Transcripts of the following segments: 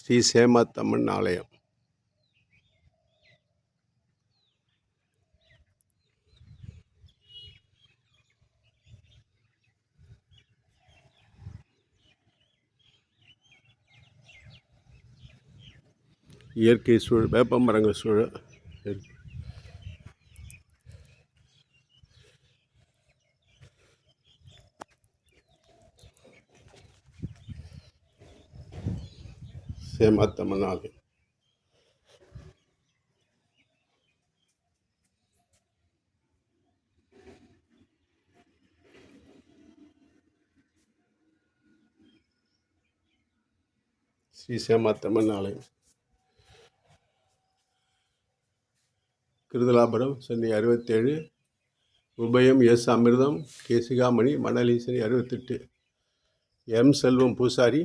ஸ்ரீ சேமாத்தம்மன் ஆலயம். இயற்கை சூழல், வேப்ப மரங்கள் சூழல். சேமாத்தம்மன் ஆலயம். ஸ்ரீ சேமாத்தம்மன் ஆலயம். கிருதலாபுரம் சென்னை 67, உபயம் எஸ் அமிர்தம், கேசிகாமணி, மணலீசனி 68, எம் செல்வம் பூசாரி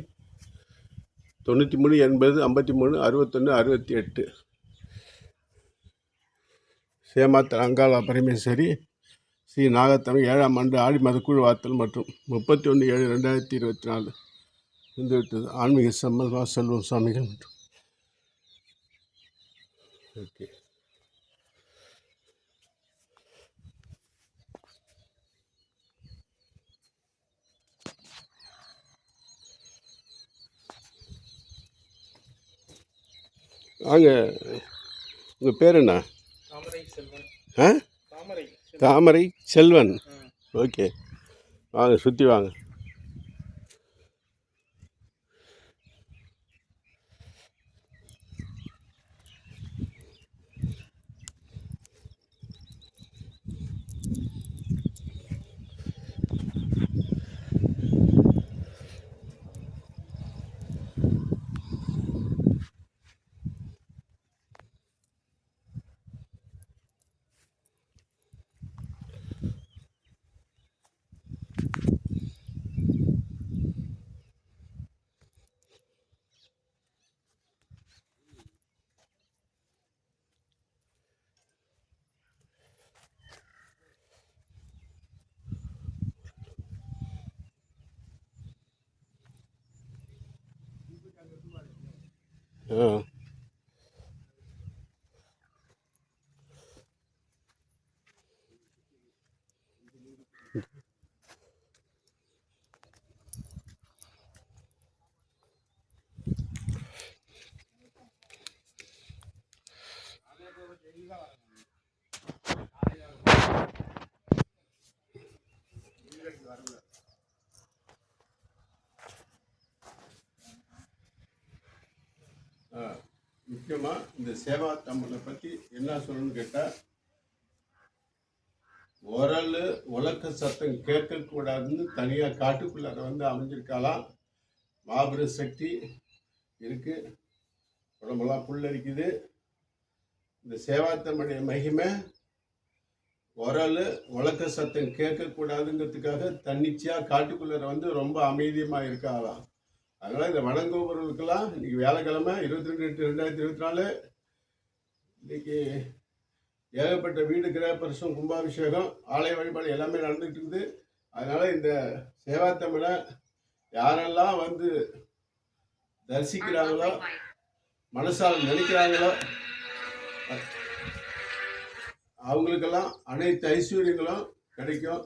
93 80 53 61 68. சேமாத்த அங்காளா பரமேஸ்வரி ஸ்ரீ நாகத்தமிழ் 7ஆம் ஆண்டு ஆடி மதக்குழு வார்த்தல் மற்றும் 31/7/2024 வந்துவிட்டது. ஆன்மீக சம்பந்தமாக செல்வம் சுவாமிகள் மற்றும் ஓகே. வாங்க, உங்கள் பேர் என்ன? தாமரை செல்வன். ஓகே, வாங்க, சுற்றி வாங்க. முக்கியமாக இந்த சேவாத்தம்மனை பற்றி என்ன சொல்லணும்னு கேட்டால், உரல் உலக்க சத்தம் கேட்கக்கூடாதுன்னு தனியாக காட்டுக்குள்ளார வந்து அமைஞ்சிருக்காலாம். மாபெரும் சக்தி இருக்குது, உடம்பெல்லாம் புல்லரிக்குது. இந்த சேவாத்தம்மனுடைய மகிமை உரல் உலக்க சத்தம் கேட்கக்கூடாதுங்கிறதுக்காக தன்னிச்சையாக காட்டுக்குள்ளார வந்து ரொம்ப அமைதியமாக இருக்காலாம். அதனால் இந்த வணங்குபவர்களுக்கெல்லாம் இன்றைக்கி வேலைக்கிழமை 22/8/2024 இன்றைக்கி ஏகப்பட்ட வீடு கிரகப்பிரவேசம், கும்பாபிஷேகம், ஆலய வழிபாடு எல்லாமே நடந்துகிட்டு இருக்குது. அதனால் இந்த சேவாத்தம்மனை யாரெல்லாம் வந்து தரிசிக்கிறாங்களோ, மனசால் நினைக்கிறாங்களோ, அவங்களுக்கெல்லாம் அனைத்து ஐஸ்வர்யங்களும் கிடைக்கும்.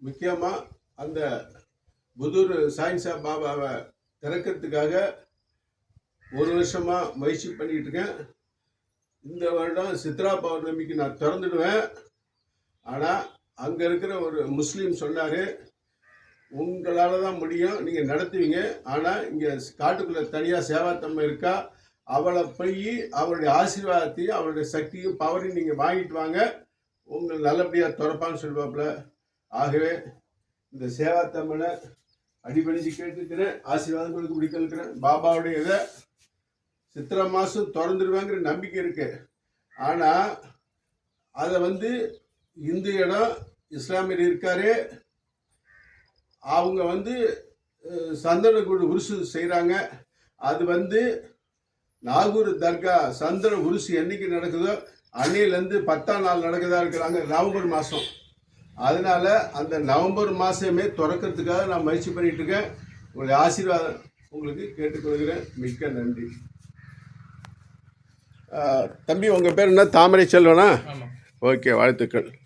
முக்கியமாக அந்த புதூர் சாயின்சா பாபாவை திறக்கிறதுக்காக 1 வருஷமாக முயற்சி பண்ணிக்கிட்டு இருக்கேன். இந்த வருடம் சித்ரா பௌர்ணமிக்கு நான் திறந்துடுவேன். ஆனால் அங்கே இருக்கிற ஒரு முஸ்லீம் சொன்னார், உங்களால் தான் முடியும், நீங்கள் நடத்துவீங்க. ஆனால் இங்கே காட்டுக்குள்ளே தனியாக சேவாத்தம்மை இருக்கா, அவளை போய் அவளுடைய ஆசீர்வாதத்தையும் அவளுடைய சக்தியும் பவரையும் நீங்கள் வாங்கிட்டு வாங்க, உங்களை நல்லபடியாக திறப்பான்னு சொல்லுவாப்புல. ஆகவே இந்த சேவாத்தம்மனை அடிபணிஞ்சு கேட்டுக்கிறேன், ஆசீர்வாதம் கொடுக்க பிடிக்கிறேன். பாபாவுடைய இதை சித்திரை மாதம் திறந்துடுவாங்கிற நம்பிக்கை இருக்கு. ஆனால் அதை வந்து இந்து இடம் இஸ்லாமியர் இருக்காரு, அவங்க வந்து சந்தனக்கூடு உருசு செய்கிறாங்க. அது வந்து நாகூர் தர்கா சந்தன உருசு என்னைக்கு நடக்குதோ அன்னையிலேருந்து 10ஆம் நாள் நடக்குதா இருக்கிறாங்க, நவம்பர் மாதம். அதனால் அந்த நவம்பர் மாதமே திறக்கிறதுக்காக நான் முயற்சி பண்ணிகிட்டு இருக்கேன். உங்களுடைய ஆசீர்வாதம் உங்களுக்கு கேட்டுக்கொள்கிறேன். மிக்க நன்றி. தம்பி உங்கள் பேர் என்ன? தாமரை செல்வனா? ஓகே, வாழ்த்துக்கள்.